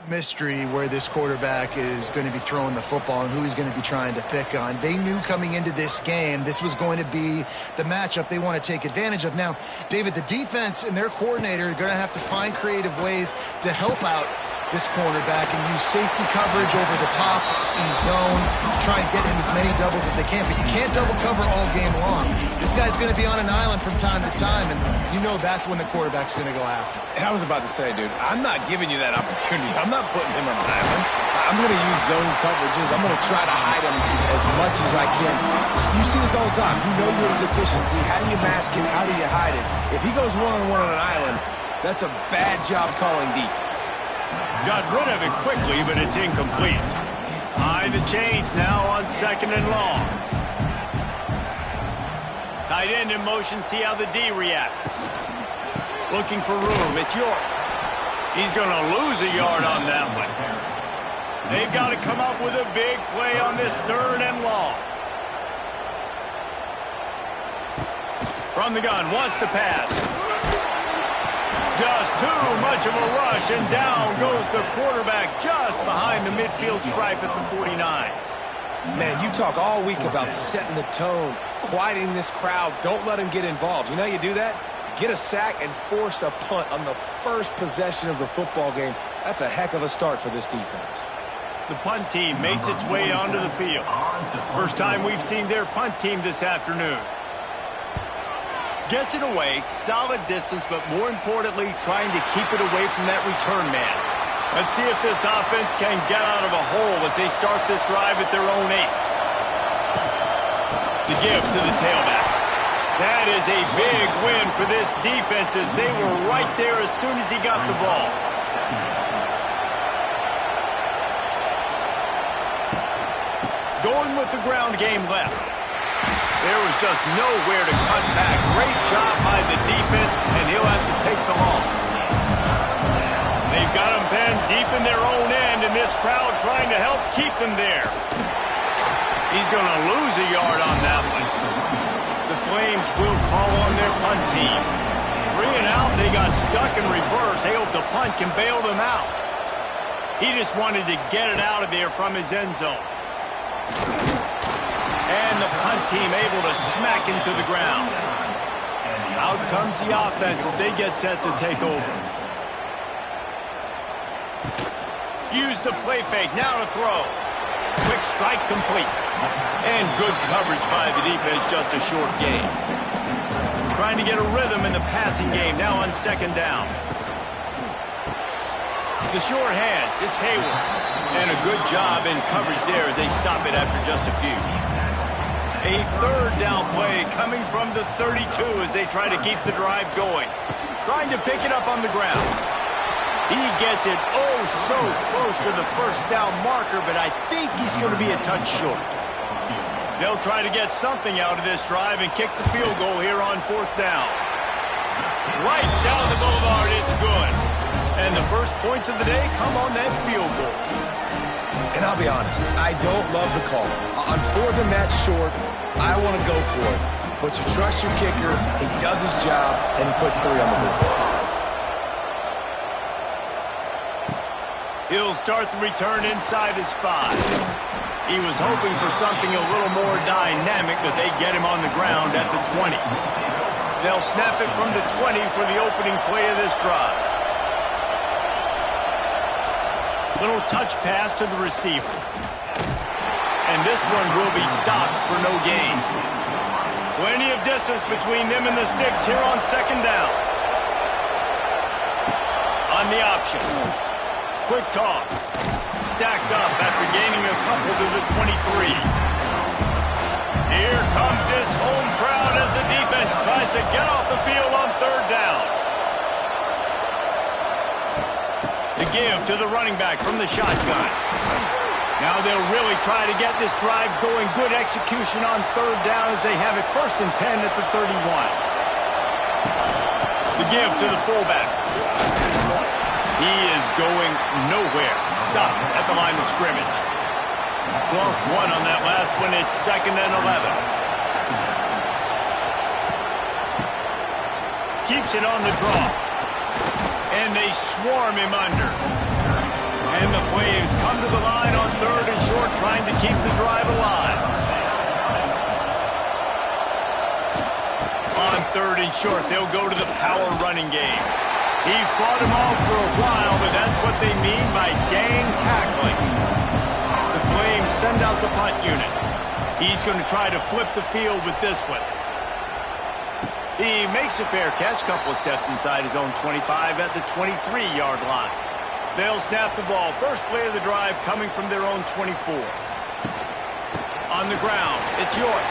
mystery where this quarterback is going to be throwing the football and who he's going to be trying to pick on. They knew coming into this game this was going to be the matchup they want to take advantage of. Now, David, the defense and their coordinator are going to have to find creative ways to help out this cornerback and use safety coverage over the top, some zone, try and get him as many doubles as they can. But you can't double cover all game long. This guy's going to be on an island from time to time, and you know that's when the quarterback's going to go after. And I was about to say, dude, I'm not giving you that opportunity. I'm not putting him on an island. I'm going to use zone coverages. I'm going to try to hide him as much as I can. You see this all the time. You know you're in a deficiency. How do you mask it? How do you hide it? If he goes one-on-one on an island, that's a bad job calling defense. Got rid of it quickly, but it's incomplete. High the chains now on 2nd and long. Tight end in motion, see how the D reacts. Looking for room, it's York. He's going to lose a yard on that one. They've got to come up with a big play on this 3rd and long. From the gun, wants to pass. Just too much of a rush, and down goes the quarterback just behind the midfield stripe at the 49. Man, you talk all week about setting the tone, quieting this crowd. Don't let him get involved. You know how you do that? Get a sack and force a punt on the first possession of the football game. That's a heck of a start for this defense. The punt team makes its way onto the field. First time we've seen their punt team this afternoon. Gets it away, solid distance, but more importantly, trying to keep it away from that return man. Let's see if this offense can get out of a hole as they start this drive at their own 8. The give to the tailback. That is a big win for this defense as they were right there as soon as he got the ball. Going with the ground game left. There was just nowhere to cut back. Great job by the defense, and he'll have to take the loss. They've got him pinned deep in their own end, and this crowd trying to help keep them there. He's going to lose a yard on that one. The Flames will call on their punt team. 3 and out, they got stuck in reverse. They hope the punt can bail them out. He just wanted to get it out of there from his end zone. And the punt team able to smack him to the ground. Out comes the offense as they get set to take over. Use the play fake, now to throw. Quick strike complete. And good coverage by the defense, just a short gain. Trying to get a rhythm in the passing game, now on 2nd down. The short hands, it's Hayward. And a good job in coverage there as they stop it after just a few. A 3rd down play coming from the 32 as they try to keep the drive going. Trying to pick it up on the ground. He gets it oh so close to the 1st down marker, but I think he's going to be a touch short. They'll try to get something out of this drive and kick the field goal here on 4th down. Right down the boulevard, it's good. And the first points of the day come on that field goal. And I'll be honest, I don't love the call. On 4th and that short, I want to go for it. But you trust your kicker, he does his job, and he puts 3 on the board. He'll start the return inside his 5. He was hoping for something a little more dynamic, but they get him on the ground at the 20. They'll snap it from the 20 for the opening play of this drive. Little touch pass to the receiver. And this one will be stopped for no gain. Plenty of distance between them and the sticks here on 2nd down. On the option. Quick toss. Stacked up after gaining a couple to the 23. Here comes this home crowd as the defense tries to get off the field on 3rd down. The give to the running back from the shotgun. Now they'll really try to get this drive going. Good execution on 3rd down as they have it 1st and 10 at the 31. The give to the fullback. He is going nowhere. Stop at the line of scrimmage. Lost 1 on that last one. It's 2nd and 11. Keeps it on the draw. And they swarm him under. And the Flames come to the line on 3rd and short, trying to keep the drive alive. On 3rd and short, they'll go to the power running game. He fought him off for a while, but that's what they mean by gang tackling. The Flames send out the punt unit. He's going to try to flip the field with this one. He makes a fair catch, couple of steps inside his own 25 at the 23-yard line. They'll snap the ball. First play of the drive coming from their own 24. On the ground, it's York.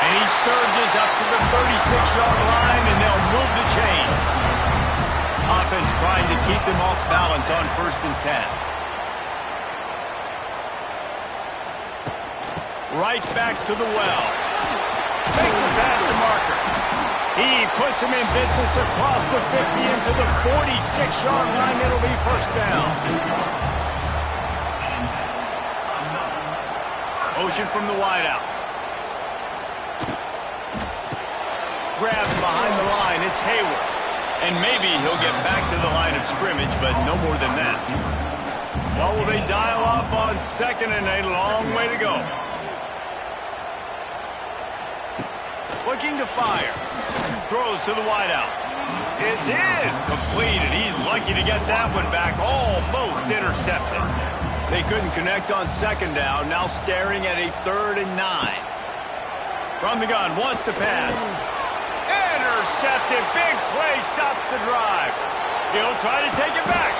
And he surges up to the 36-yard line, and they'll move the chain. Offense trying to keep them off balance on 1st and 10. Right back to the well. Makes it past the marker. He puts him in business across the 50 into the 46-yard line. It'll be first down. Motion from the wideout. Grabs behind the line. It's Hayward. And maybe he'll get back to the line of scrimmage, but no more than that. Well, will they dial up on 2nd and a long way to go? Looking to fire. Throws to the wideout. It's in. Completed. He's lucky to get that one back. Almost intercepted. They couldn't connect on 2nd down. Now staring at a 3rd and 9. From the gun. Wants to pass. Intercepted. Big play. Stops the drive. He'll try to take it back.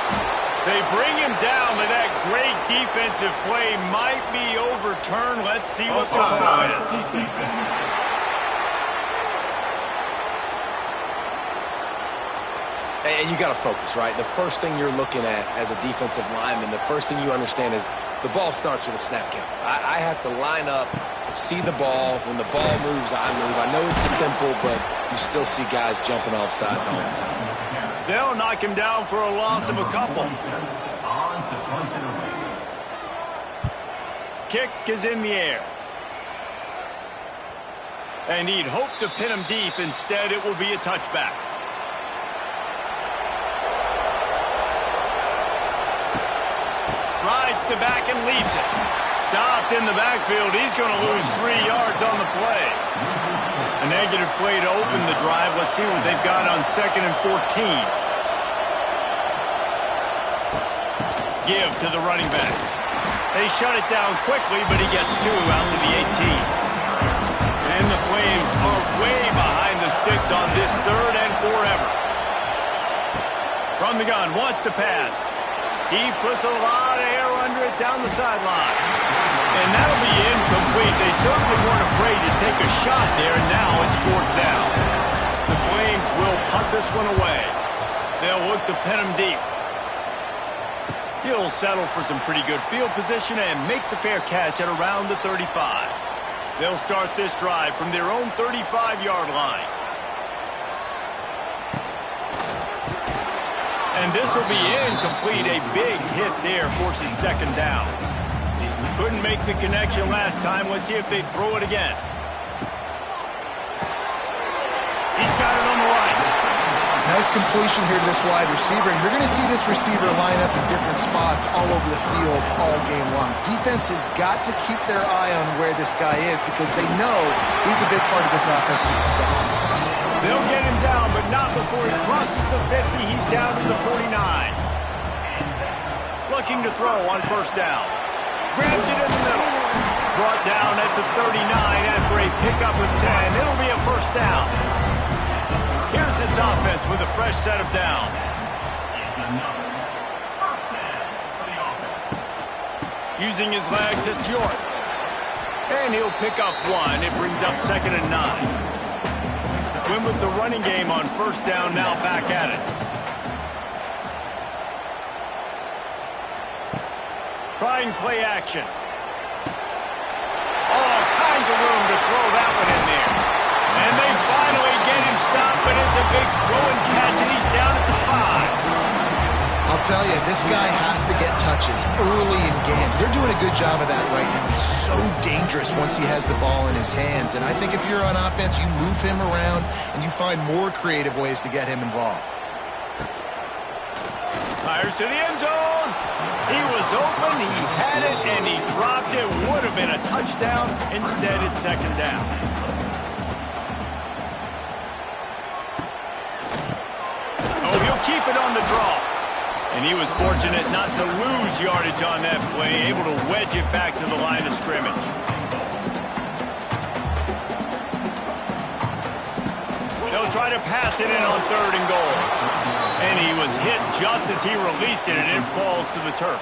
They bring him down, but that great defensive play might be overturned. Let's see what the call is. And you got to focus, right? The first thing you're looking at as a defensive lineman, the first thing you understand is the ball starts with a snap count. I have to line up, see the ball. When the ball moves, I move. I know it's simple, but you still see guys jumping off sides all the time. They'll knock him down for a loss of a couple. Kick is in the air. And he'd hope to pin him deep. Instead, it will be a touchback. Rides the back and leaves it. Stopped in the backfield. He's going to lose 3 yards on the play. A negative play to open the drive. Let's see what they've got on 2nd and 14. Give to the running back. They shut it down quickly, but he gets 2 out to the 18. And the Flames are way behind the sticks on this 3rd and forever. From the gun, wants to pass. He puts a lot of air under it down the sideline. And that'll be incomplete. They certainly weren't afraid to take a shot there, and now it's 4th down. The Flames will punt this one away. They'll look to pin him deep. He'll settle for some pretty good field position and make the fair catch at around the 35. They'll start this drive from their own 35-yard line. And this will be incomplete. A big hit there forces 2nd down. Couldn't make the connection last time. Let's see if they throw it again. He's got it on the right. Nice completion here to this wide receiver. And you're going to see this receiver line up in different spots all over the field all game long. Defense has got to keep their eye on where this guy is because they know he's a big part of this offensive success. They'll get him down, but not before he crosses the 50. He's down to the 49. Looking to throw on 1st down. Grabs it in the middle. Brought down at the 39 after a pickup of 10. It'll be a 1st down. Here's this offense with a fresh set of downs. Using his legs, it's York. And he'll pick up 1. It brings up 2nd and 9. Win with the running game on 1st down, now back at it. Trying play action. All kinds of room to throw that one in there. And they finally get him stopped, but it's a big throw and catch, and he's down at the 5. I'll tell you, this guy has to get touches early in games. They're doing a good job of that right now. He's so dangerous once he has the ball in his hands. And I think if you're on offense, you move him around and you find more creative ways to get him involved. Fires to the end zone. He was open, he had it, and he dropped it. Would have been a touchdown. Instead, it's second down. Oh, he'll keep it on the draw. And he was fortunate not to lose yardage on that play, able to wedge it back to the line of scrimmage. They'll try to pass it in on 3rd and goal. And he was hit just as he released it, and it falls to the turf.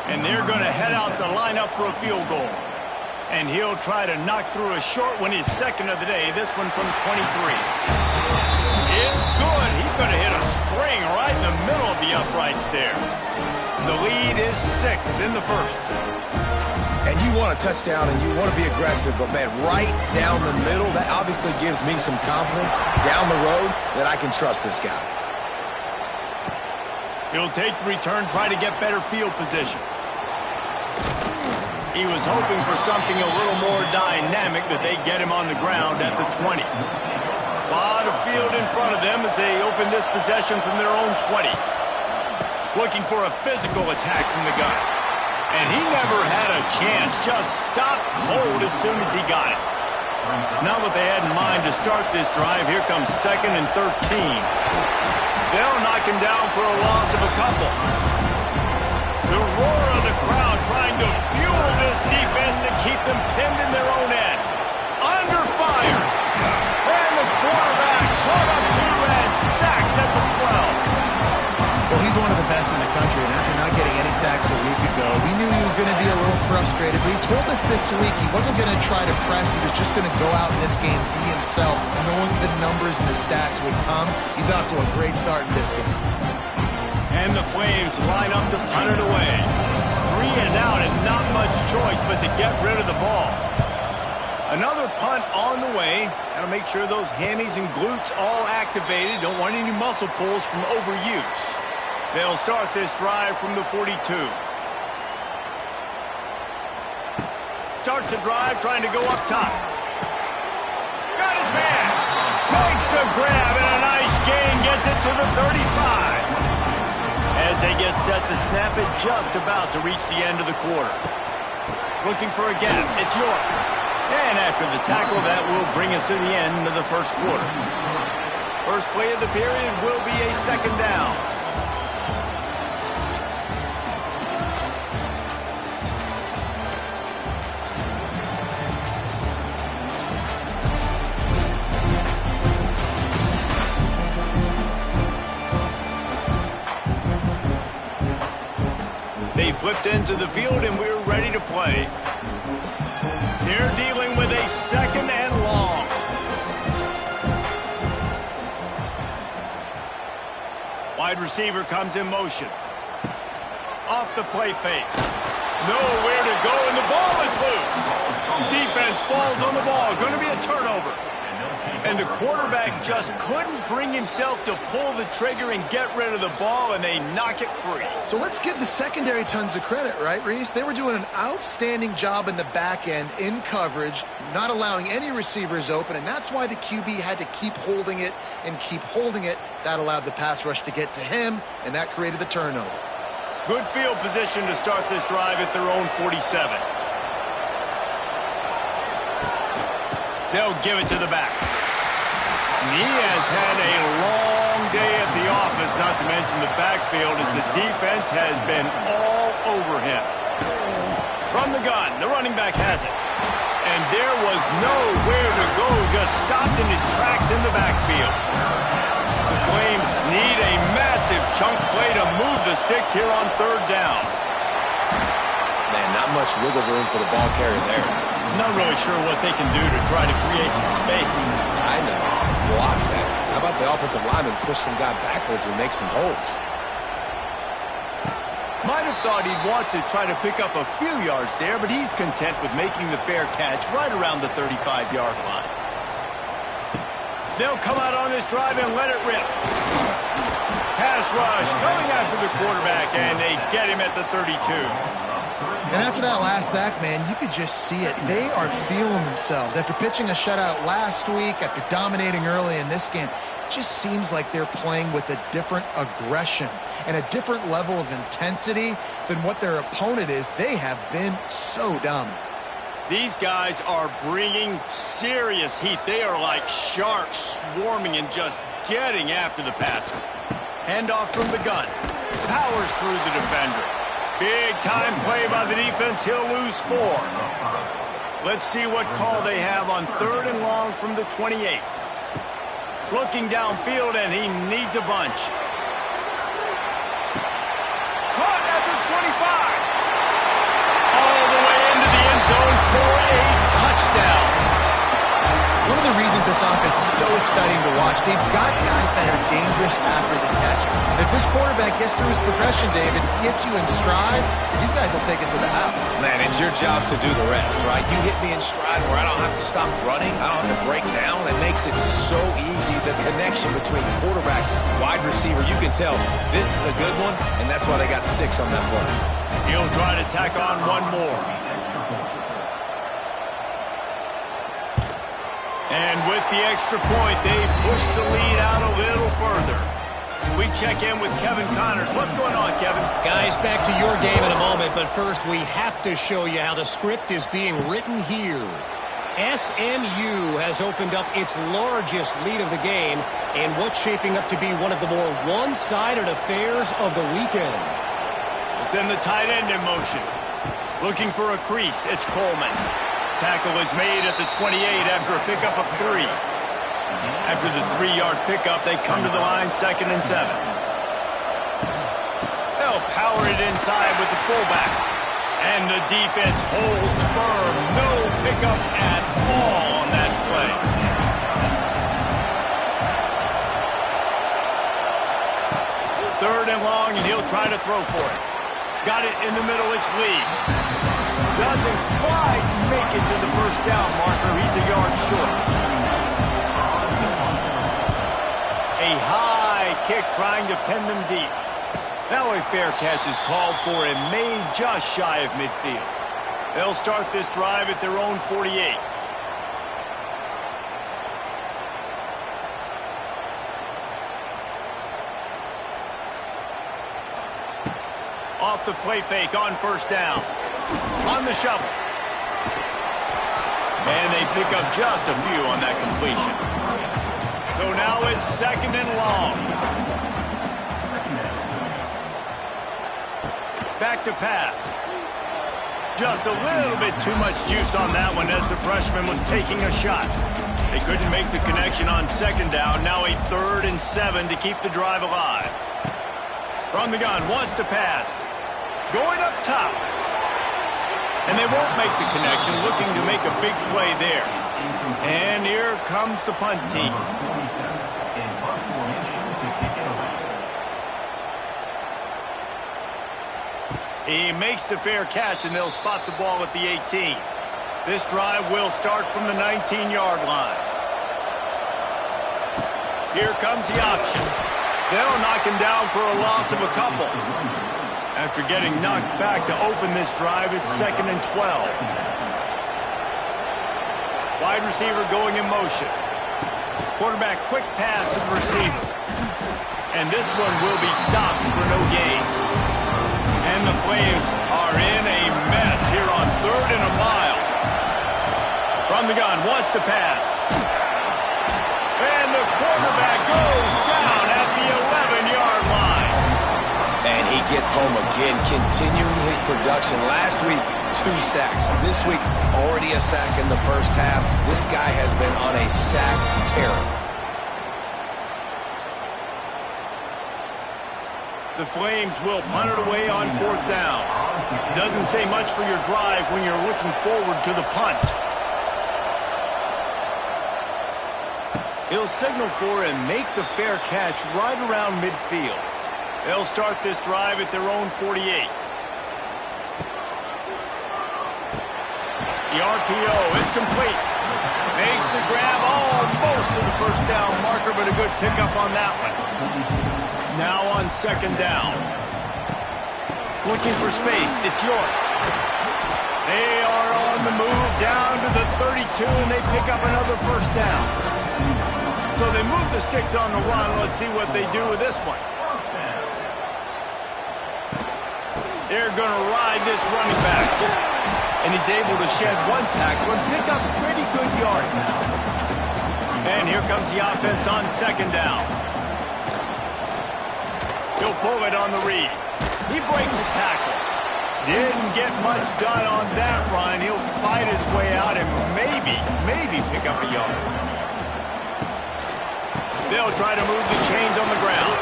And they're going to head out to line up for a field goal. And he'll try to knock through a short one, his second of the day, this one from 23. It's good. He's going to hit a string right in the middle of the uprights there. The lead is 6 in the first. And you want a touchdown and you want to be aggressive, but, man, right down the middle, that obviously gives me some confidence down the road that I can trust this guy. He'll take the return, try to get better field position. He was hoping for something a little more dynamic, that they get him on the ground at the 20. A lot of field in front of them as they open this possession from their own 20. Looking for a physical attack from the gun. And he never had a chance, just stopped cold as soon as he got it. Not what they had in mind to start this drive. Here comes 2nd and 13. They'll knock him down for a loss of a couple. The roar of the crowd trying to fuel this defense to keep them pinned in their own end. Under fire. And the quarterback brought up 2 and sacked at the 12. Well, he's one of the best in the country, and after not getting any sacks a week ago, we knew he was going to be a little frustrated, but he told us this week he wasn't going to try to press. He was just going to go out in this game, be himself, knowing the numbers and the stats would come. He's off to a great start in this game. And the Flames line up to punt it away. 3 and out, and not much choice but to get rid of the ball. Another punt on the way. Got to make sure those hammies and glutes all activated. Don't want any muscle pulls from overuse. They'll start this drive from the 42. Starts the drive, trying to go up top. Got his man. Makes the grab, and a nice gain gets it to the 35. As they get set to snap it, just about to reach the end of the quarter. Looking for a gap. It's York. And after the tackle, that will bring us to the end of the first quarter. First play of the period will be a 2nd down. They flipped into the field, and we're ready to play. They're dealing with a 2nd and long. Wide receiver comes in motion. Off the play fake. Nowhere to go, and the ball is loose. Defense falls on the ball. Going to be a turnover. And the quarterback just couldn't bring himself to pull the trigger and get rid of the ball, and they knock it free. So let's give the secondary tons of credit, right, Reese? They were doing an outstanding job in the back end, in coverage, not allowing any receivers open, and that's why the QB had to keep holding it and keep holding it. That allowed the pass rush to get to him, and that created the turnover. Good field position to start this drive at their own 47. They'll give it to the back. And he has had a long day at the office, not to mention the backfield, as the defense has been all over him. From the gun, the running back has it. And there was nowhere to go, just stopped in his tracks in the backfield. The Flames need a massive chunk play to move the sticks here on 3rd down. Man, not much wiggle room for the ball carrier there. Not really sure what they can do to try to create some space. I know. Block that. How about the offensive lineman push some guy backwards and make some holes? Might have thought he'd want to try to pick up a few yards there, but he's content with making the fair catch right around the 35-yard line. They'll come out on this drive and let it rip. Pass rush coming after the quarterback, and they get him at the 32. And after that last sack, man, you could just see it. They are feeling themselves. After pitching a shutout last week, after dominating early in this game, it just seems like they're playing with a different aggression and a different level of intensity than what their opponent is. They have been so dominant. These guys are bringing serious heat. They are like sharks swarming and just getting after the passer. Handoff from the gun. Powers through the defender. Big time play by the defense. He'll lose 4. Let's see what call they have on 3rd and long from the 28. Looking downfield, and he needs a bunch. Caught at the 25. All the way into the end zone for a touchdown. One of the reasons this offense is so exciting to watch, they've got guys that are dangerous after the catch. And if this quarterback gets through his progression, David, gets you in stride, these guys will take it to the house. Man, it's your job to do the rest, right? You hit me in stride where I don't have to stop running. I don't have to break down. It makes it so easy. The connection between quarterback, wide receiver, you can tell this is a good one, and that's why they got 6 on that play. He'll try to tack on one more. And with the extra point, they push the lead out a little further. We check in with Kevin Connors. What's going on, Kevin? Guys, back to your game in a moment, but first we have to show you how the script is being written here. SMU has opened up its largest lead of the game in what's shaping up to be one of the more one-sided affairs of the weekend. Send the tight end in motion. Looking for a crease. It's Coleman. Tackle is made at the 28 after a pickup of 3. After the 3-yard pickup, they come to the line 2nd and 7. They'll power it inside with the fullback. And the defense holds firm. No pickup at all on that play. Third and long, and he'll try to throw for it. Got it in the middle, it's Lee. Doesn't quite make it to the first down marker. He's a yard short. A high kick trying to pin them deep. Now a fair catch is called for and made just shy of midfield. They'll start this drive at their own 48. Off the play fake on first down. On the shovel. And they pick up just a few on that completion. So now it's 2nd and long. Back to pass. Just a little bit too much juice on that one as the freshman was taking a shot. They couldn't make the connection on 2nd down. Now a 3rd and 7 to keep the drive alive. From the gun, wants to pass. Going up top. And they won't make the connection, looking to make a big play there. And here comes the punt team. He makes the fair catch, and they'll spot the ball at the 18. This drive will start from the 19-yard line. Here comes the option. They'll knock him down for a loss of a couple. After getting knocked back to open this drive, it's 2nd and 12. Wide receiver going in motion. Quarterback quick pass to the receiver. And this one will be stopped for no gain. And the Flames are in a mess here on 3rd and a mile. From the gun, wants to pass. And the quarterback goes down at the 11-yard line. And he gets home again, continuing his production. Last week, 2 sacks. This week, already a sack in the first half. This guy has been on a sack tear. The Flames will punt it away on 4th down. Doesn't say much for your drive when you're looking forward to the punt. He'll signal for and make the fair catch right around midfield. They'll start this drive at their own 48. The RPO, it's complete. Makes the grab almost to the first down marker, but a good pickup on that one. Now on 2nd down. Looking for space, it's York. They are on the move down to the 32, and they pick up another first down. So they move the sticks on the run. Let's see what they do with this one. They're going to ride this running back. And he's able to shed one tackle and pick up pretty good yardage. And here comes the offense on second down. He'll pull it on the read. He breaks a tackle. Didn't get much done on that run. He'll fight his way out and maybe pick up a yard. They'll try to move the chains on the ground.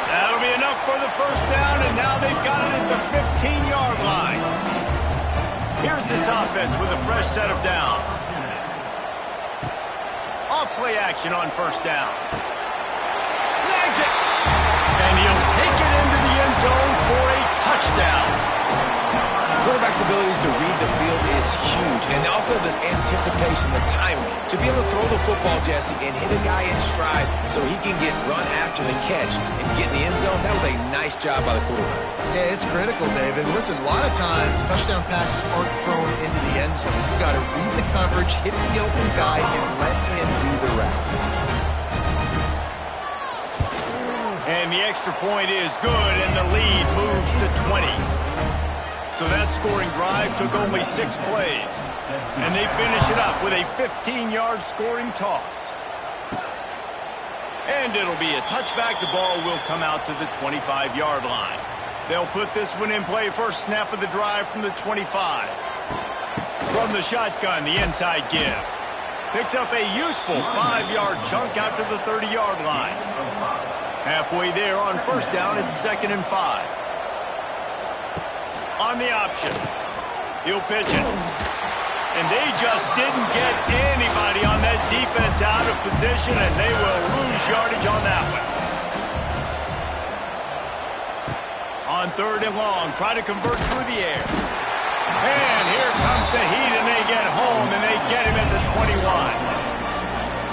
That'll be enough for the first down, and now they've got it at the 15-yard line. Here's this offense with a fresh set of downs. Off-play action on first down. Snags it. And he'll take it into the end zone for a touchdown. Quarterback's abilities to read the field is huge, and also the anticipation, the timing. To be able to throw the football, Jesse, and hit a guy in stride so he can get run after the catch and get in the end zone, that was a nice job by the quarterback. Yeah, it's critical, David. Listen, a lot of times touchdown passes aren't thrown into the end zone. You've got to read the coverage, hit the open guy, and let him do the rest. And the extra point is good, and the lead moves to 20. So that scoring drive took only 6 plays. And they finish it up with a 15-yard scoring toss. And it'll be a touchback. The ball will come out to the 25-yard line. They'll put this one in play. First snap of the drive from the 25. From the shotgun, the inside give. Picks up a useful 5-yard chunk out to the 30-yard line. Halfway there on first down, it's 2nd and 5. On the option, he'll pitch it. And they just didn't get anybody on that defense out of position, and they will lose yardage on that one. On 3rd and long, try to convert through the air. And here comes the heat, and they get home, and they get him at the 21.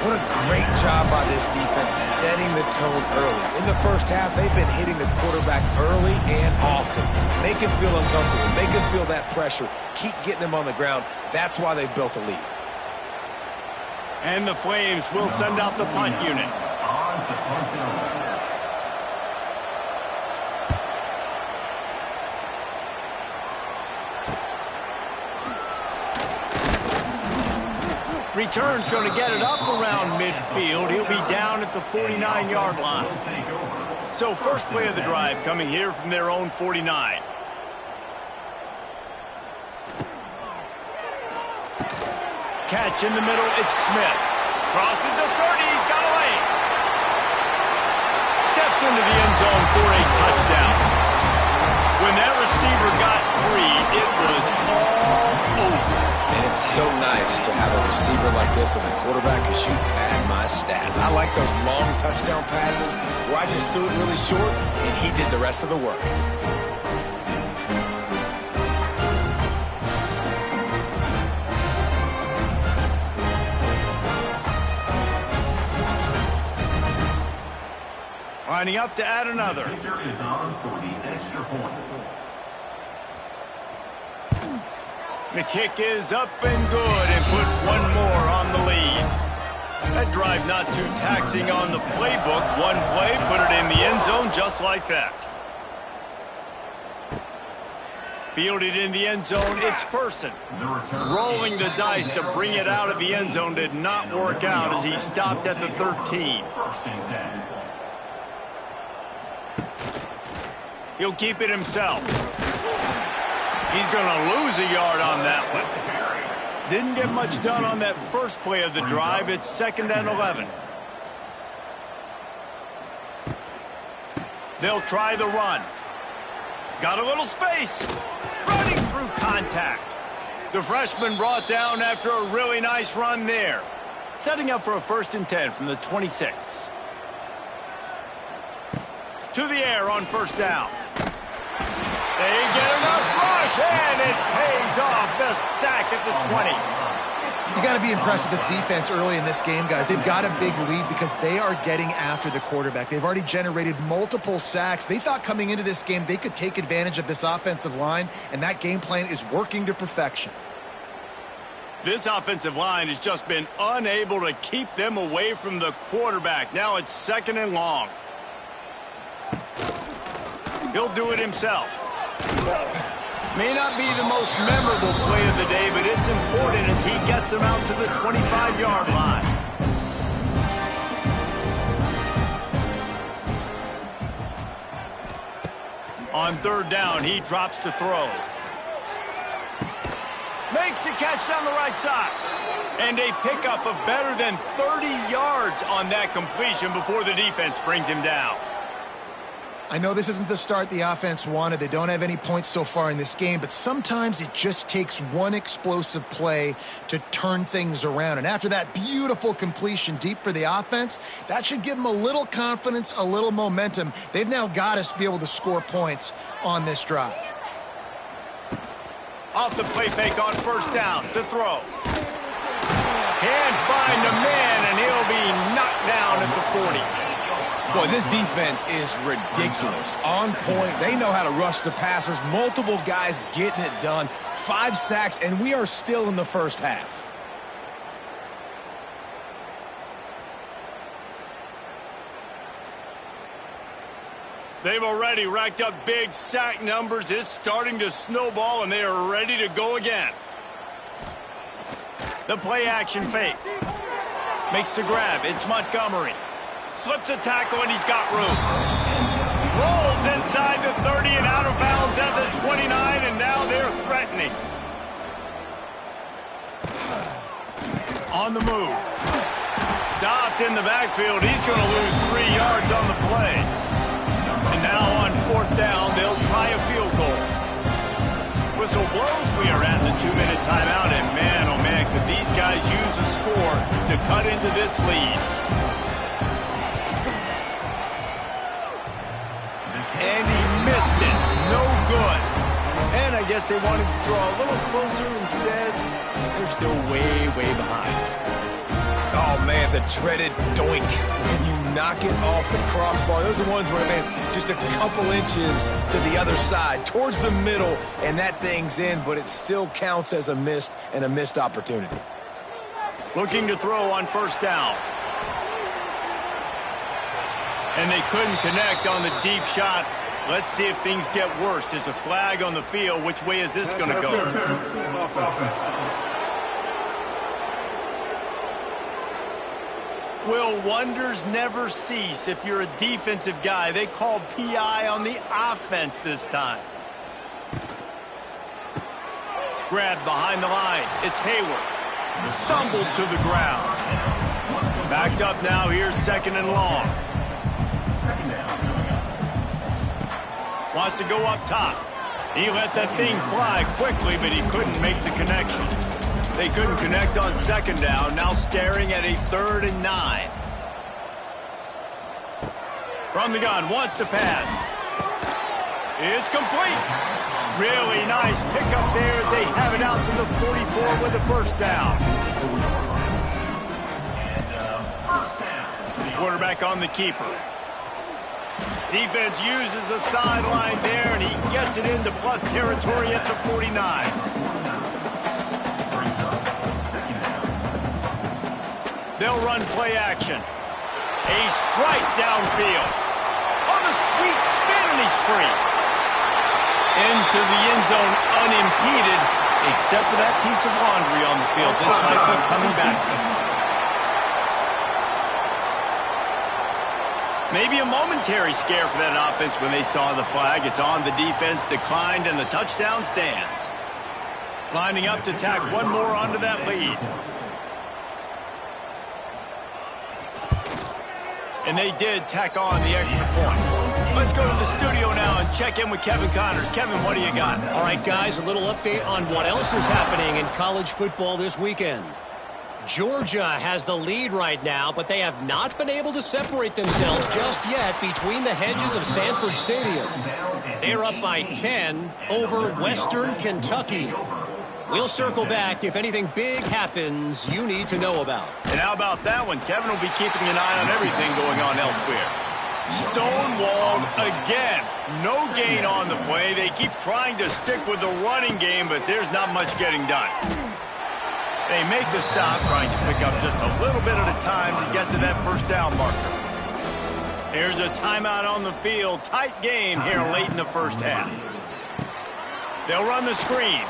What a great job by this defense setting the tone early. In the first half, they've been hitting the quarterback early and often. Make him feel uncomfortable. Make him feel that pressure. Keep getting him on the ground. That's why they've built a lead. And the Flames will send out the punt unit. Return's going to get it up around midfield. He'll be down at the 49-yard line. So first play of the drive coming here from their own 49. Catch in the middle, it's Smith. Crosses the 30, he's got a lane. Steps into the end zone for a touchdown. When that receiver got free, it was all over. And it's so nice to have a receiver like this as a quarterback, because you pad my stats. I like those long touchdown passes where I just threw it really short and he did the rest of the work. Lining up to add another. Is on for the extra point. The kick is up and good, and put one more on the lead. That drive not too taxing on the playbook. One play, put it in the end zone just like that. Fielded in the end zone, it's Person. Rolling the dice to bring it out of the end zone did not work out as he stopped at the 13. He'll keep it himself. He's going to lose a yard on that one. Didn't get much done on that first play of the drive. It's 2nd and 11. They'll try the run. Got a little space. Running through contact. The freshman brought down after a really nice run there. Setting up for a 1st and 10 from the 26. To the air on first down. They get enough rush, and it pays off. The sack at the 20. You got to be impressed with this defense early in this game, guys. They've got a big lead because they are getting after the quarterback. They've already generated multiple sacks. They thought coming into this game they could take advantage of this offensive line, and that game plan is working to perfection. This offensive line has just been unable to keep them away from the quarterback. Now it's 2nd and long. He'll do it himself. May not be the most memorable play of the day, but it's important as he gets him out to the 25-yard line. On 3rd down, he drops to throw. Makes the catch down the right side. And a pickup of better than 30 yards on that completion before the defense brings him down. I know this isn't the start the offense wanted. They don't have any points so far in this game, but sometimes it just takes one explosive play to turn things around. And after that beautiful completion deep for the offense, that should give them a little confidence, a little momentum. They've now got to be able to score points on this drive. Off the play fake on 1st down to throw. Can't find a man, and he'll be knocked down at the 40. Boy, this defense is ridiculous. On point. They know how to rush the passers. Multiple guys getting it done. 5 sacks, and we are still in the first half. They've already racked up big sack numbers. It's starting to snowball, and they are ready to go again. The play action fake. Makes the grab. It's Montgomery. Slips a tackle, and he's got room. Rolls inside the 30 and out of bounds at the 29, and now they're threatening. On the move. Stopped in the backfield. He's going to lose 3 yards on the play. And now on 4th down, they'll try a field goal. Whistle blows. We are at the 2-minute timeout, and man, oh man, could these guys use a score to cut into this lead. And he missed it. No good. And I guess they wanted to draw a little closer instead. They're still way, way behind. Oh, man, the dreaded doink. When you knock it off the crossbar, those are ones where, man, just a couple inches to the other side, towards the middle, and that thing's in, but it still counts as a missed opportunity. Looking to throw on 1st down. And they couldn't connect on the deep shot. Let's see if things get worse. There's a flag on the field. Which way is this going to go? Will wonders never cease if you're a defensive guy? They called PI on the offense this time. Grabbed behind the line. It's Hayward. Stumbled to the ground. Backed up now. Here's 2nd and long. Wants to go up top. He let that thing fly quickly, but he couldn't make the connection. They couldn't connect on 2nd down. Now staring at a 3rd and 9. From the gun, wants to pass. It's complete. Really nice pickup there as they have it out to the 44 with a 1st down. Quarterback on the keeper. Defense uses a sideline there, and he gets it into plus territory at the 49. They'll run play action. A strike downfield. On a sweet spin, and he's free. Into the end zone unimpeded, except for that piece of laundry on the field. This might be coming back. Maybe a momentary scare for that offense when they saw the flag. It's on the defense, declined, and the touchdown stands. Lining up to tack one more onto that lead. And they did tack on the extra point. Let's go to the studio now and check in with Kevin Connors. Kevin, what do you got? All right, guys, a little update on what else is happening in college football this weekend. Georgia has the lead right now, but they have not been able to separate themselves just yet between the hedges of Sanford Stadium. They're up by 10 over Western Kentucky. We'll circle back if anything big happens you need to know about. And how about that one? Kevin will be keeping an eye on everything going on elsewhere. Stonewalled again. No gain on the play. They keep trying to stick with the running game, but there's not much getting done. They make the stop, trying to pick up just a little bit at a time to get to that first down marker. Here's a timeout on the field. Tight game here late in the first half. They'll run the screen.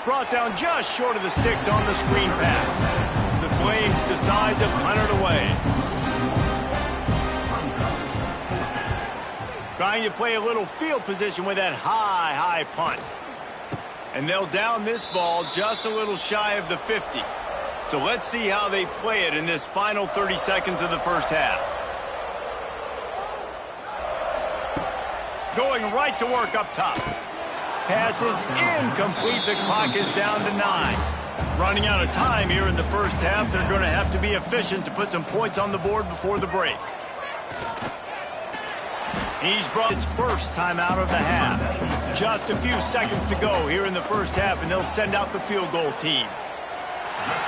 Brought down just short of the sticks on the screen pass. The Flames decide to punt it away. Trying to play a little field position with that high punt. And they'll down this ball just a little shy of the 50. So let's see how they play it in this final 30 seconds of the first half. Going right to work up top. Pass is incomplete. The clock is down to 9. Running out of time here in the first half. They're going to have to be efficient to put some points on the board before the break. He's brought its first time out of the half. Just a few seconds to go here in the first half, and they'll send out the field goal team.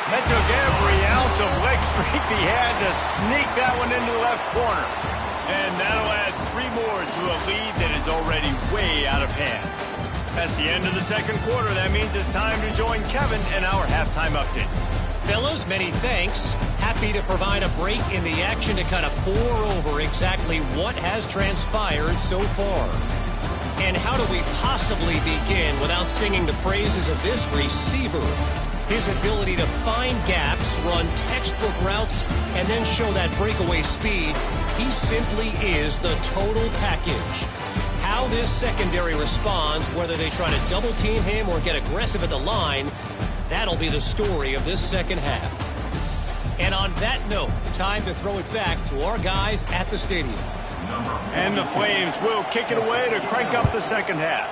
That took every ounce of leg strength he had to sneak that one into the left corner. And that'll add 3 more to a lead that is already way out of hand. That's the end of the second quarter. That means it's time to join Kevin in our halftime update. Fellas, many thanks. Happy to provide a break in the action to kind of pour over exactly what has transpired so far. And how do we possibly begin without singing the praises of this receiver? His ability to find gaps, run textbook routes, and then show that breakaway speed. He simply is the total package. How this secondary responds, whether they try to double team him or get aggressive at the line, that'll be the story of this second half. And on that note, time to throw it back to our guys at the stadium. And the Flames will kick it away to crank up the second half.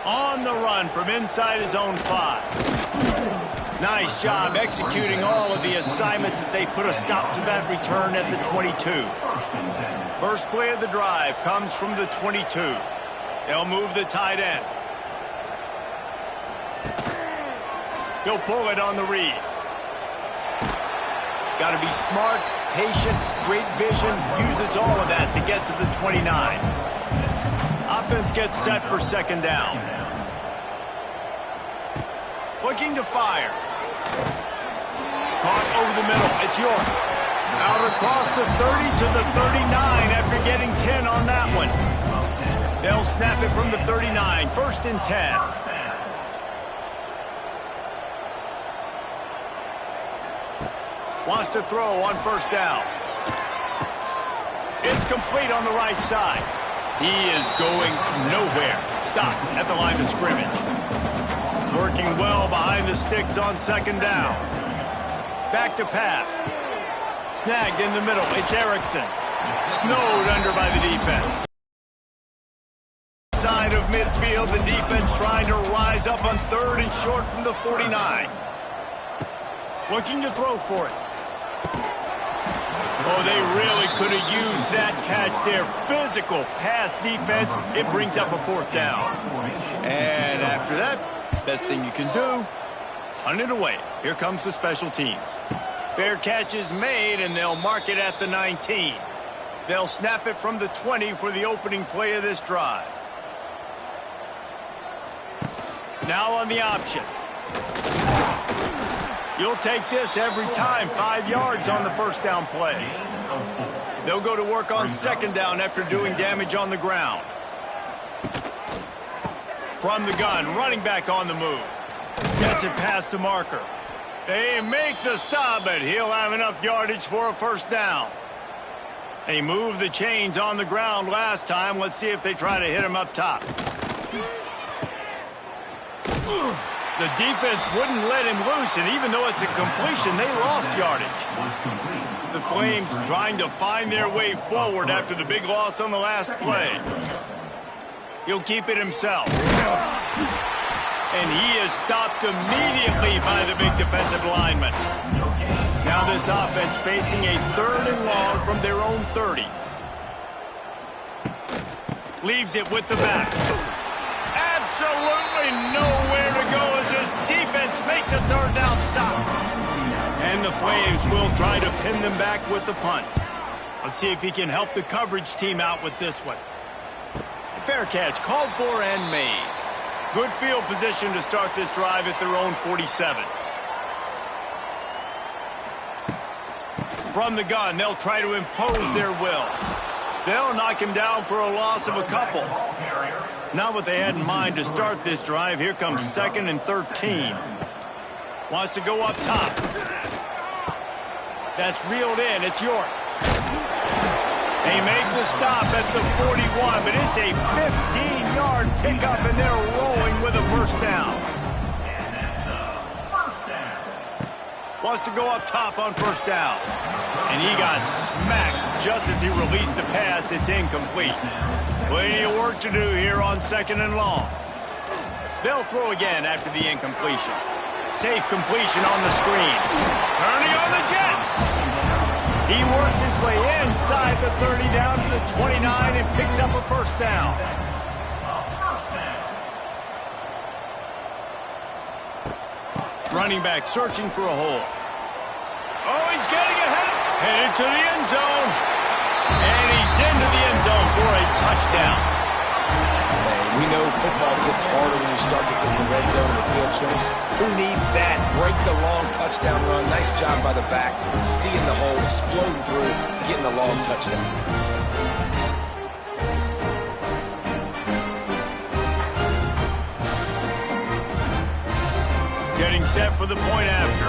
On the run from inside his own 5. Nice job executing all of the assignments as they put a stop to that return at the 22. First play of the drive comes from the 22. They'll move the tight end. He'll pull it on the read. Got to be smart, patient, great vision. Uses all of that to get to the 29. Offense gets set for second down. Looking to fire. Caught over the middle. It's York. Out across the 30 to the 39 after getting 10 on that one. They'll snap it from the 39. First and 10. Wants to throw on first down. It's complete on the right side. He is going nowhere. Stop at the line of scrimmage. Working well behind the sticks on second down. Back to pass. Snagged in the middle. It's Erickson. Snowed under by the defense. Side of midfield, the defense trying to rise up on third and short from the 49. Looking to throw for it. Oh, they really could have used that catch there. Physical pass defense. It brings up a fourth down. And after that, best thing you can do, punt it away. Here comes the special teams. Fair catch is made, and they'll mark it at the 19. They'll snap it from the 20 for the opening play of this drive. Now on the option. You'll take this every time. 5 yards on the first down play. They'll go to work on second down after doing damage on the ground. From the gun, running back on the move. Gets it past the marker. They make the stop, but he'll have enough yardage for a first down. They moved the chains on the ground last time. Let's see if they try to hit him up top. The defense wouldn't let him loose, and even though it's a completion, they lost yardage. The Flames trying to find their way forward after the big loss on the last play. He'll keep it himself. And he is stopped immediately by the big defensive lineman. Now this offense facing a third and long from their own 30. Leaves it with the back. absolutely nowhere to go as his defense makes a third down stop. And the Flames will try to pin them back with the punt. Let's see if he can help the coverage team out with this one. Fair catch, called for and made. Good field position to start this drive at their own 47. From the gun, they'll try to impose their will. They'll knock him down for a loss of a couple. Not what they had in mind to start this drive. Here comes 2nd and 13. Wants to go up top. That's reeled in. It's York. They make the stop at the 41, but it's a 15-yard pickup, and they're rolling with a first down. Wants to go up top on first down. And he got smacked just as he released the pass. It's incomplete. Plenty of work to do here on 2nd and long. They'll throw again after the incompletion. Safe completion on the screen. Turning on the Jets. He works his way inside the 30 down to the 29 and picks up a first down. Running back searching for a hole. Oh, he's getting ahead. Headed to the end zone. And he's into the end zone for a touchdown. Man, we know football gets harder when you start to get in the red zone and the field tricks. Who needs that? Break the long touchdown run. Nice job by the back. Seeing the hole, exploding through, getting the long touchdown. Getting set for the point after.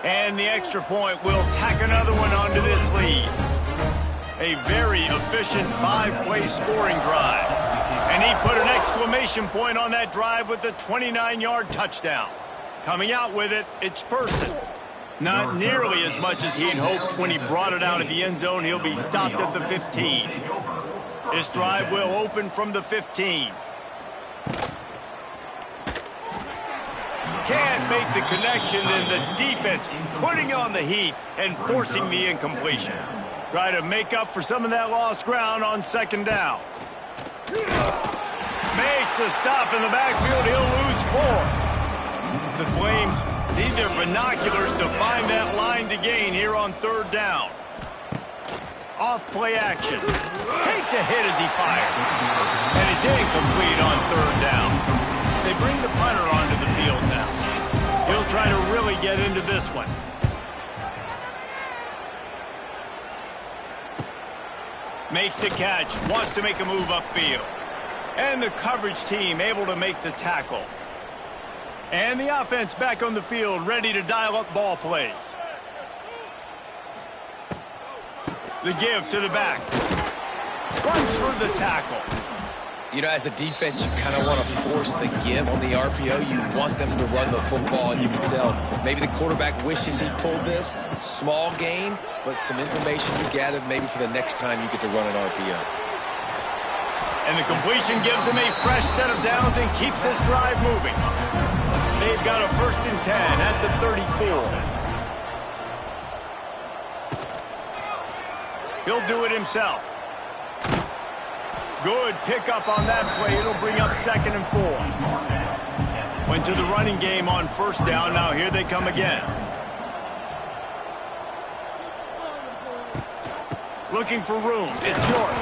And the extra point will tack another one onto this lead. A very efficient 5-play scoring drive. And he put an exclamation point on that drive with a 29-yard touchdown. Coming out with it, it's Person. Not nearly as much as he'd hoped when he brought it out of the end zone. He'll be stopped at the 15. This drive will open from the 15. Can't make the connection, and the defense putting on the heat and forcing the incompletion. Try to make up for some of that lost ground on 2nd down. Makes a stop in the backfield. He'll lose 4. The Flames need their binoculars to find that line to gain here on 3rd down. Off play action. Takes a hit as he fires. And it's incomplete on 3rd down. They bring the punter onto the field now. He'll try to really get into this one. Makes the catch. Wants to make a move upfield. And the coverage team able to make the tackle. And the offense back on the field, ready to dial up ball plays. The give to the back. Runs for the tackle. You know, as a defense, you kind of want to force the give on the RPO. You want them to run the football, and you can tell maybe the quarterback wishes he pulled this. Small gain, but some information you gathered maybe for the next time you get to run an RPO. And the completion gives him a fresh set of downs and keeps this drive moving. They've got a 1st and 10 at the 34. He'll do it himself. Good pickup on that play. It'll bring up 2nd and 4. Went to the running game on 1st down. Now here they come again. Looking for room. It's York.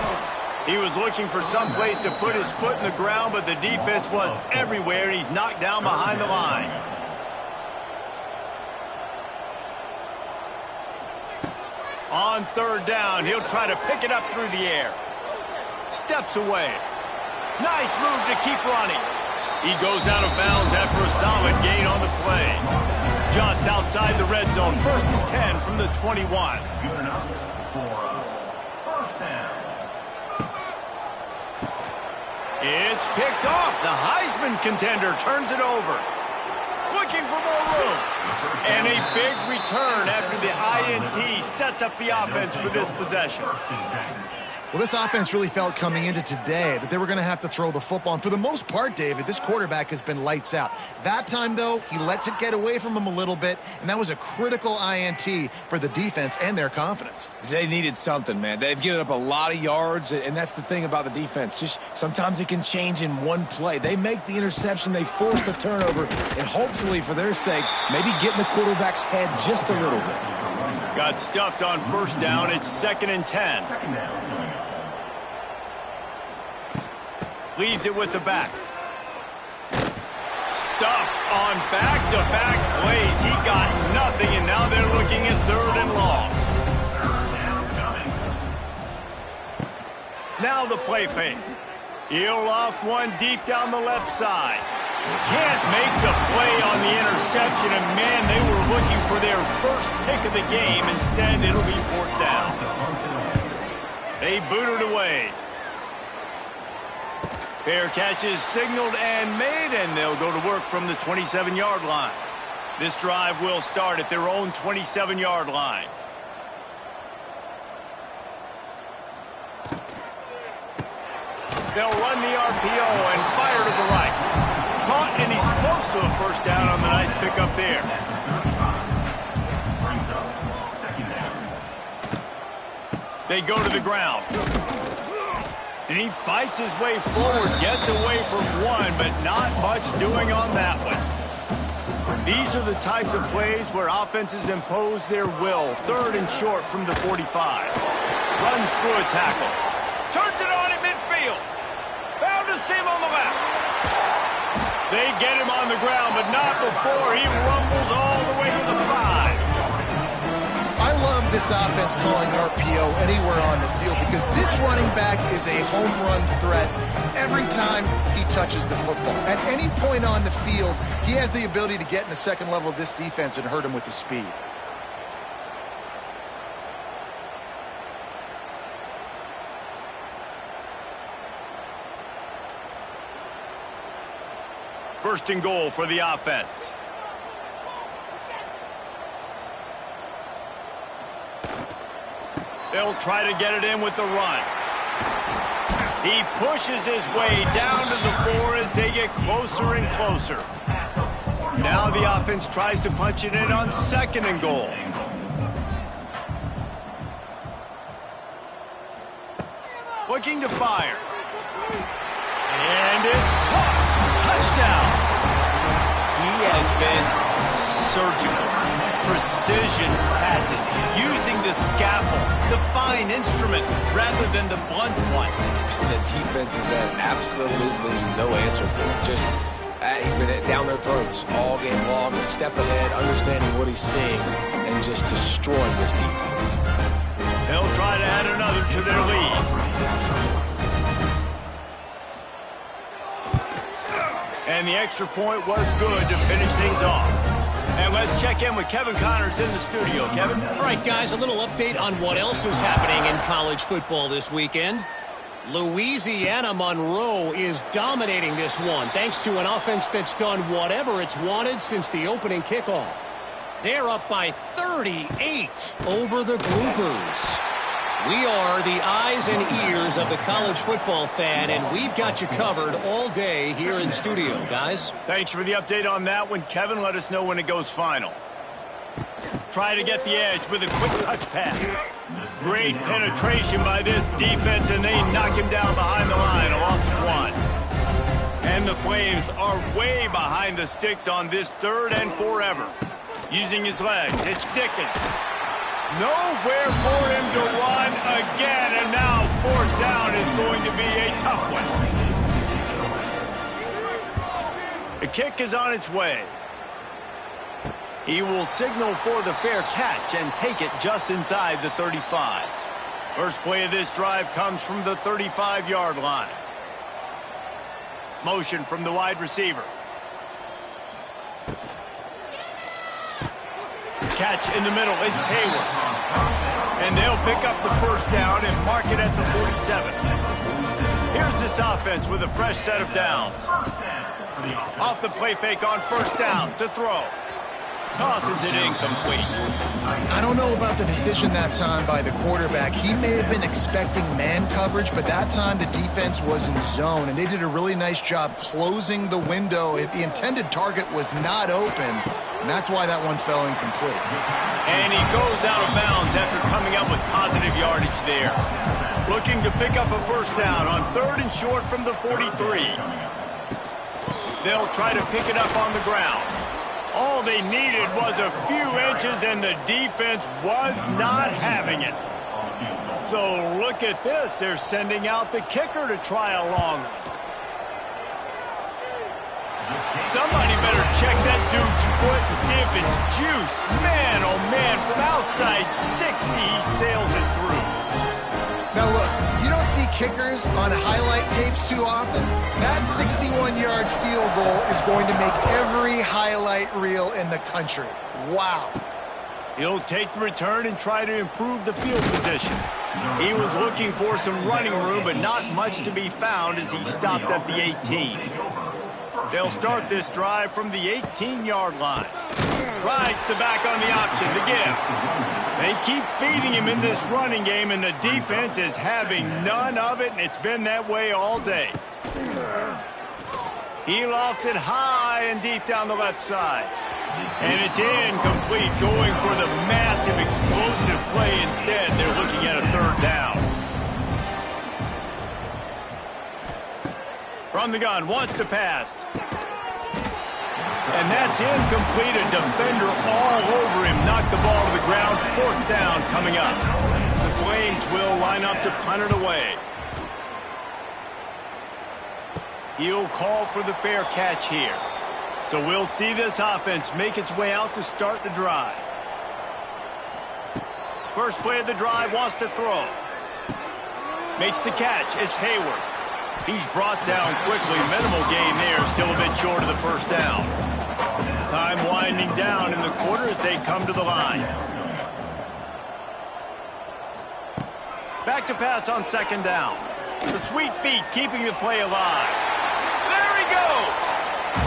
He was looking for some place to put his foot in the ground, but the defense was everywhere, and he's knocked down behind the line. On 3rd down, he'll try to pick it up through the air. Steps away. Nice move to keep running. He goes out of bounds after a solid gain on the play. Just outside the red zone. 1st and 10 from the 21. It's picked off. The Heisman contender turns it over. Looking for more room. And a big return after the INT sets up the offense for this possession. Well, this offense really felt coming into today that they were going to have to throw the football. And for the most part, David, this quarterback has been lights out. That time, though, he lets it get away from him a little bit, and that was a critical INT for the defense and their confidence. They needed something, man. They've given up a lot of yards, and that's the thing about the defense. Just sometimes it can change in one play. They make the interception, they force the turnover, and hopefully, for their sake, maybe get in the quarterback's head just a little bit. Got stuffed on first down. It's 2nd and 10. Leaves it with the back. Stuffed on back-to-back plays. He got nothing, and now they're looking at 3rd and long. Now the play fake. He'll loft one deep down the left side. Can't make the play on the interception, and man, they were looking for their first pick of the game. Instead, it'll be 4th down. They boot it away. Fair catch is signaled and made, and they'll go to work from the 27-yard line. This drive will start at their own 27-yard line. They'll run the RPO and fire to the right. Caught, and he's close to a first down on the nice pickup there. They go to the ground. And he fights his way forward, gets away from one, but not much doing on that one. These are the types of plays where offenses impose their will. 3rd and short from the 45. Runs through a tackle. Turns it on at midfield. Found a seam on the left. They get him on the ground, but not before he rumbles all the way to the 5. I love this offense calling RPO anywhere on the field because this running back is a home run threat every time he touches the football. At any point on the field, he has the ability to get in the second level of this defense and hurt him with the speed. First and goal for the offense. They'll try to get it in with the run. He pushes his way down to the 4 as they get closer and closer. Now the offense tries to punch it in on 2nd and goal. Looking to fire. And it's caught. Touchdown. He has been surgical. Precision passes, using the scaffold, the fine instrument, rather than the blunt one. The defense has had absolutely no answer for him. Just, he's been down their throats all game long, a step ahead, understanding what he's seeing, and just destroying this defense. They'll try to add another to their lead. And the extra point was good to finish things off. And let's check in with Kevin Connors in the studio. Kevin? All right, guys, a little update on what else is happening in college football this weekend. Louisiana Monroe is dominating this one thanks to an offense that's done whatever it's wanted since the opening kickoff. They're up by 38 over the Goobers. We are the eyes and ears of the college football fan, and we've got you covered all day here in studio, guys. Thanks for the update on that one, Kevin. Let us know when it goes final. Try to get the edge with a quick touch pass. Great penetration by this defense, and they knock him down behind the line, a loss of 1. And the Flames are way behind the sticks on this 3rd and forever. Using his legs, it's Dickens. Nowhere for him to run again, and now 4th down is going to be a tough one. The kick is on its way. He will signal for the fair catch and take it just inside the 35. First play of this drive comes from the 35-yard line. Motion from the wide receiver. Catch in the middle, it's Hayward. And they'll pick up the first down and mark it at the 47. Here's this offense with a fresh set of downs. Off the play fake on first down to throw. Tosses it incomplete. I don't know about the decision that time by the quarterback. He may have been expecting man coverage, but that time the defense was in zone, and they did a really nice job closing the window. The intended target was not open, and that's why that one fell incomplete. And he goes out of bounds after coming up with positive yardage there. Looking to pick up a first down on 3rd and short from the 43. They'll try to pick it up on the ground. All they needed was a few inches, and the defense was not having it. So look at this. They're sending out the kicker to try a long one. Somebody better check that dude's foot and see if it's juice. Man, oh man, from outside 60, he sails it through. Now look, you don't see kickers on highlight tapes too often. That 61-yard field goal is going to make every highlight reel in the country. Wow. He'll take the return and try to improve the field position. He was looking for some running room, but not much to be found as he stopped at the 18. They'll start this drive from the 18-yard line. Rides the back on the option to give. They keep feeding him in this running game, and the defense is having none of it, and it's been that way all day. He lofts it high and deep down the left side. And it's incomplete, going for the massive explosive play instead. They're looking at a 3rd down. From the gun, wants to pass. And that's incomplete. A defender all over him. Knocked the ball to the ground. 4th down coming up. The Flames will line up to punt it away. He'll call for the fair catch here. So we'll see this offense make its way out to start the drive. First play of the drive, wants to throw. Makes the catch. It's Hayward. He's brought down quickly. Minimal gain there. Still a bit short of the first down. Time winding down in the quarter as they come to the line. Back to pass on 2nd down. The sweet feet keeping the play alive. There he goes.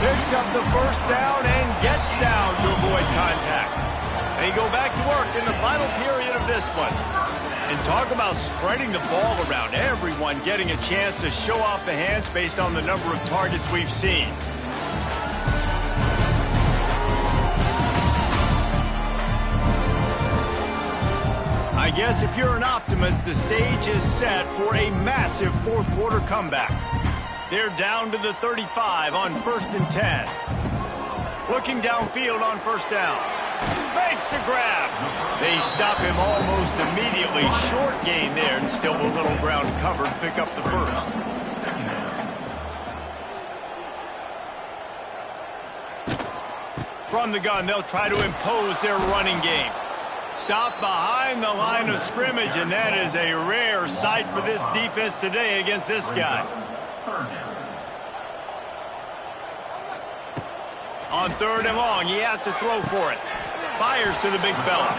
Picks up the first down and gets down to avoid contact. They go back to work in the final period of this one. And talk about spreading the ball around. Everyone getting a chance to show off the hands based on the number of targets we've seen. I guess if you're an optimist, the stage is set for a massive 4th quarter comeback. They're down to the 35 on 1st and 10. Looking downfield on 1st down. Makes the grab. They stop him almost immediately. Short gain there, and still a little ground covered. Pick up the first. From the gun, they'll try to impose their running game. Stop behind the line of scrimmage, and that is a rare sight for this defense today against this guy. On 3rd and long, he has to throw for it. Fires to the big fella.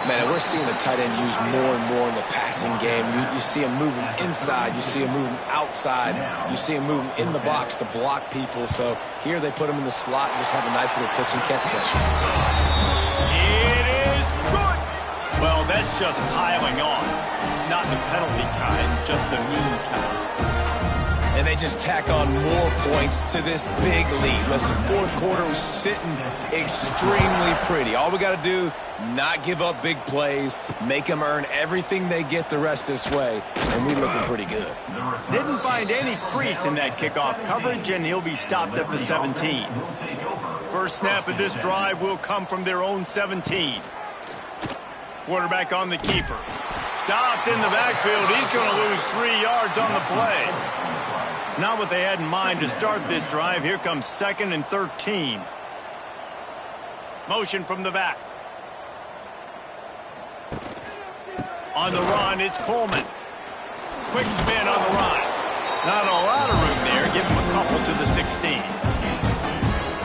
Man, we're seeing the tight end used more and more in the passing game. You see him moving inside. You see him moving outside. You see him moving in the box to block people. So here they put him in the slot and just have a nice little pitch and catch session. It is good. Well, that's just piling on. Not the penalty kind, just the mean kind. And they just tack on more points to this big lead. Listen, 4th quarter was sitting extremely pretty. All we got to do, not give up big plays, make them earn everything they get the rest this way, and we're looking pretty good. Didn't find any crease in that kickoff coverage, and he'll be stopped at the 17. First snap of this drive will come from their own 17. Quarterback on the keeper. Stopped in the backfield. He's going to lose 3 yards on the play. Not what they had in mind to start this drive. Here comes 2nd and 13. Motion from the back. On the run, it's Coleman. Quick spin on the run. Not a lot of room there. Give him a couple to the 16.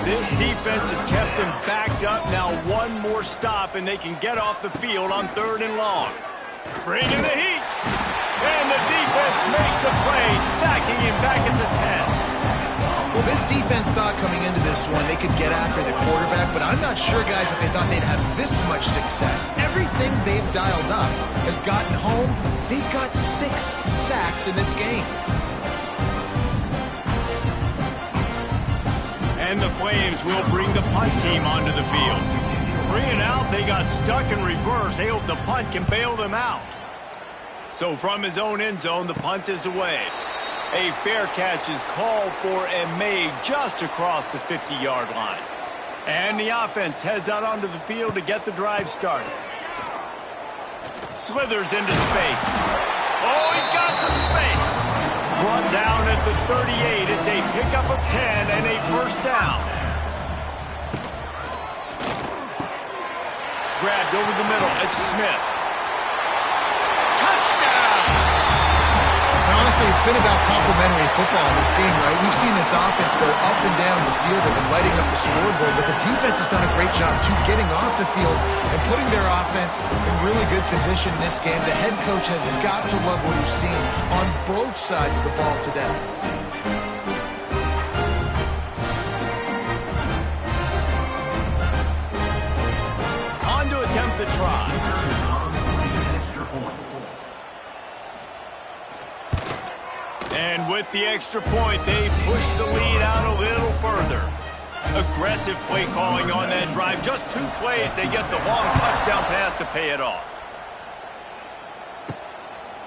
This defense has kept them backed up. Now one more stop, and they can get off the field on 3rd and long. Bringing the heat. And the defense makes a play, sacking him back at the 10. Well, this defense thought coming into this one they could get after the quarterback, but I'm not sure, guys, if they thought they'd have this much success. Everything they've dialed up has gotten home. They've got 6 sacks in this game. And the Flames will bring the punt team onto the field. 3 and out, they got stuck in reverse. They hope the punt can bail them out. So from his own end zone, the punt is away. A fair catch is called for and made just across the 50-yard line. And the offense heads out onto the field to get the drive started. Slithers into space. Oh, he's got some space. Brought down at the 38. It's a pickup of 10 and a first down. Grabbed over the middle. It's Smith. Honestly, it's been about complementary football in this game, right? We've seen this offense go up and down the field. They've been lighting up the scoreboard, but the defense has done a great job, too, getting off the field and putting their offense in really good position in this game. The head coach has got to love what he's seen on both sides of the ball today. On to attempt the try. And with the extra point, they push the lead out a little further. Aggressive play calling on that drive. Just 2 plays, they get the long touchdown pass to pay it off.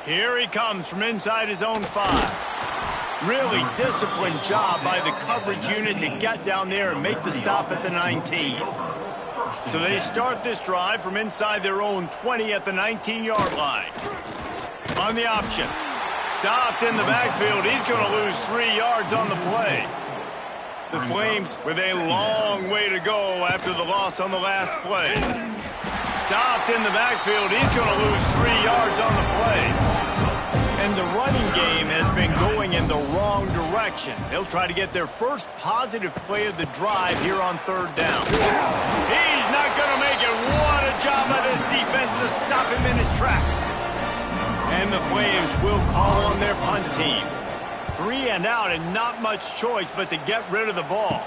Here he comes from inside his own 5. Really disciplined job by the coverage unit to get down there and make the stop at the 19. So they start this drive from inside their own 20 at the 19-yard line. On the option. Stopped in the backfield. He's going to lose 3 yards on the play. The Flames with a long way to go after the loss on the last play. Stopped in the backfield. He's going to lose 3 yards on the play. And the running game has been going in the wrong direction. They'll try to get their first positive play of the drive here on 3rd down. He's not going to make it. What a job by this defense to stop him in his tracks. And the Flames will call on their punt team. 3 and out and not much choice but to get rid of the ball.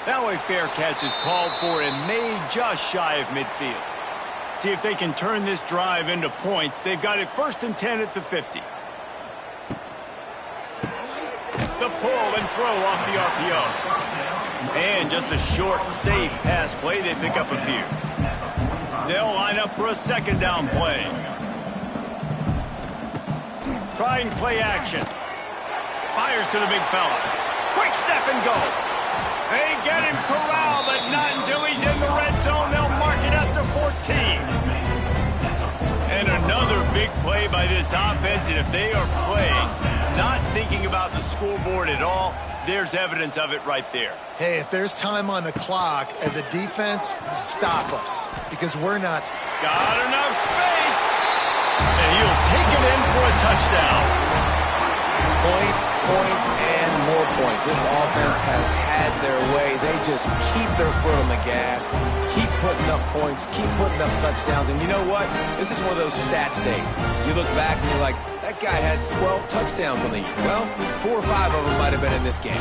Now a fair catch is called for and made just shy of midfield. See if they can turn this drive into points. They've got it 1st and 10 at the 50. The pull and throw off the RPO. And just a short, safe pass play. They pick up a few. They'll line up for a 2nd down play. Trying play action. Fires to the big fella. Quick step and go. They get him corralled, but not until he's in the red zone. They'll mark it at the 14. And another big play by this offense. And if they are playing, not thinking about the scoreboard at all, there's evidence of it right there. Hey, if there's time on the clock as a defense, stop us. Because we're not. Got enough space. And he'll take it in for a touchdown. Points, and more points. This offense has had their way. They just keep their foot on the gas, keep putting up points, keep putting up touchdowns. And you know what? This is one of those stats days. You look back and you're like, that guy had 12 touchdowns on the year. Well, 4 or 5 of them might have been in this game.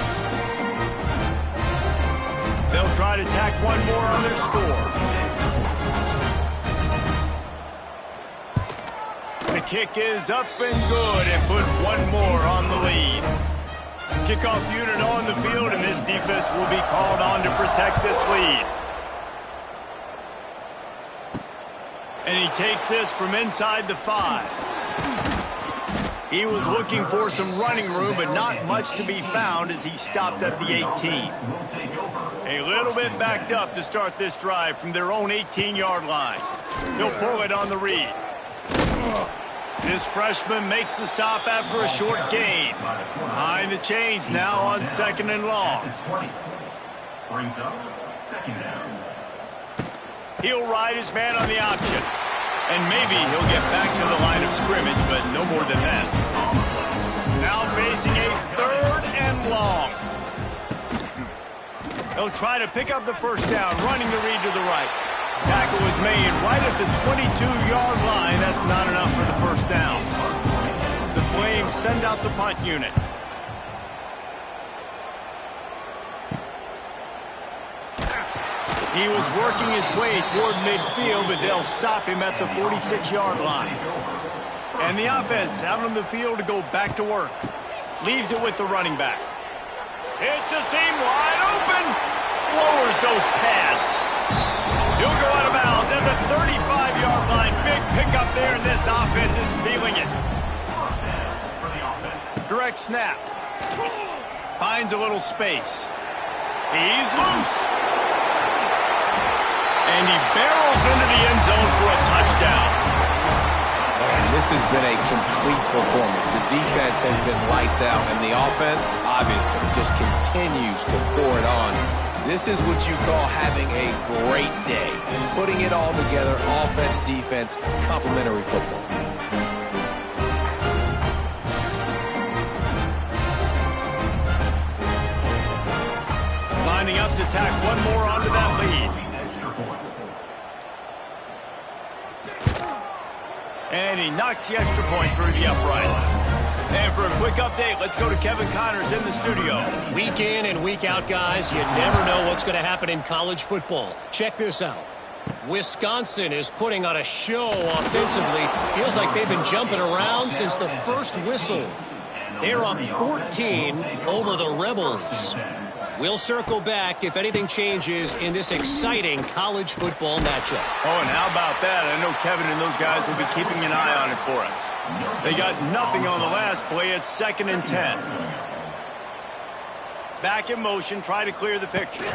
They'll try to tack one more on their score. The kick is up and good and put one more on the lead. Kickoff unit on the field, and this defense will be called on to protect this lead. And he takes this from inside the 5. He was looking for some running room, but not much to be found as he stopped at the 18. A little bit backed up to start this drive from their own 18-yard line. They'll pull it on the read. This freshman makes the stop after a short gain. Behind the chains now on 2nd and long. Brings up 2nd down. He'll ride his man on the option. And maybe he'll get back to the line of scrimmage, but no more than that. Now facing a 3rd and long. They'll try to pick up the first down, running the read to the right. Tackle is made right at the 22-yard line. That's not enough for the first down. The Flames send out the punt unit. He was working his way toward midfield, but they'll stop him at the 46-yard line. And the offense out on the field to go back to work. Leaves it with the running back. It's a seam wide open. Lowers those pads. He'll go out of bounds at the 35-yard line. Big pickup there, and this offense is feeling it. Direct snap. Finds a little space. He's loose. And he barrels into the end zone for a touchdown. Man, this has been a complete performance. The defense has been lights out, and the offense, obviously, just continues to pour it on. This is what you call having a great day. Putting it all together, offense, defense, complementary football. Lining up to tack one more onto that lead. And he knocks the extra point through the uprights. And for a quick update, let's go to Kevin Connors in the studio. Week in and week out, guys, you never know what's going to happen in college football. Check this out. Wisconsin is putting on a show offensively. Feels like they've been jumping around since the first whistle. They're up 14 over the Rebels. We'll circle back if anything changes in this exciting college football matchup. Oh, and how about that? I know Kevin and those guys will be keeping an eye on it for us. They got nothing on the last play. It's 2nd and 10. Back in motion, try to clear the picture.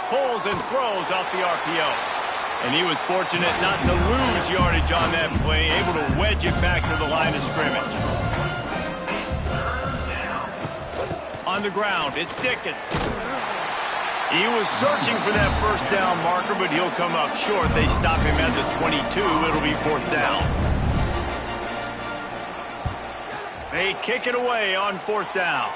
Pulls and throws off the RPO. And he was fortunate not to lose yardage on that play, able to wedge it back to the line of scrimmage. On the ground, it's Dickens. He was searching for that first down marker, but he'll come up short. They stop him at the 22. It'll be 4th down. They kick it away on 4th down.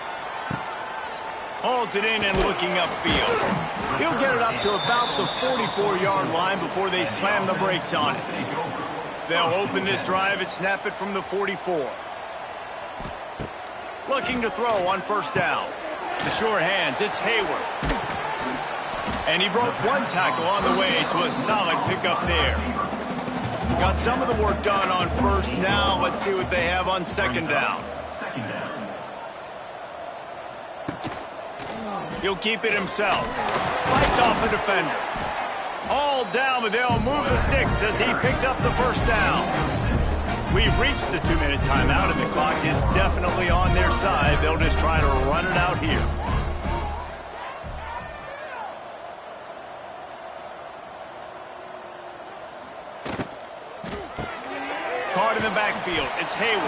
Hauls it in and looking upfield. He'll get it up to about the 44-yard line before they slam the brakes on it. They'll open this drive and snap it from the 44. Looking to throw on 1st down. The short hands, it's Hayward. And he broke one tackle on the way to a solid pickup there. Got some of the work done on 1st. Now let's see what they have on 2nd down. He'll keep it himself. Fights off the defender. All down, but they'll move the sticks as he picks up the 1st down. We've reached the 2-minute timeout, and the clock is definitely on their side. They'll just try to run it out here. Caught in the backfield. It's Hayward.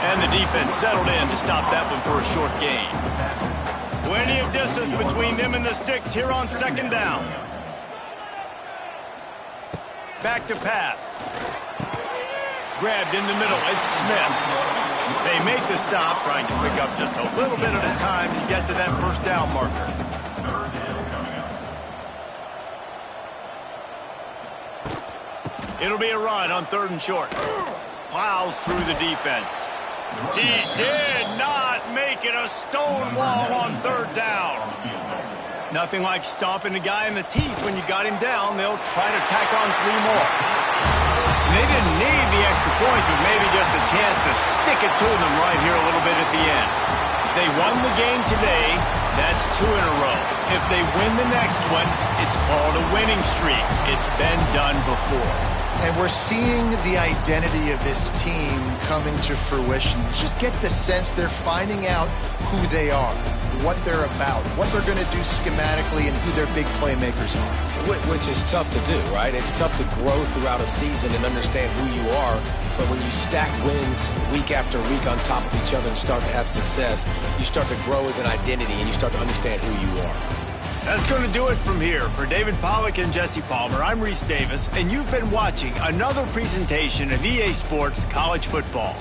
And the defense settled in to stop that one for a short gain. Plenty of distance between them and the sticks here on 2nd down. Back to pass. Grabbed in the middle, it's Smith. They make the stop, trying to pick up just a little bit at a time to get to that 1st down marker. It'll be a run on 3rd and short. Plows through the defense. He did not make it a stone wall on 3rd down. Nothing like stomping a guy in the teeth when you got him down. They'll try to tack on 3 more. They didn't need the extra points, but maybe just a chance to stick it to them right here a little bit at the end. They won the game today. That's 2 in a row. If they win the next one, it's called a winning streak. It's been done before. And we're seeing the identity of this team come into fruition. Just get the sense they're finding out who they are, what they're about, what they're going to do schematically, and who their big playmakers are. Which is tough to do, right? It's tough to grow throughout a season and understand who you are. But when you stack wins week after week on top of each other and start to have success, you start to grow as an identity and you start to understand who you are. That's going to do it from here. For David Pollack and Jesse Palmer, I'm Reese Davis, and you've been watching another presentation of EA Sports College Football.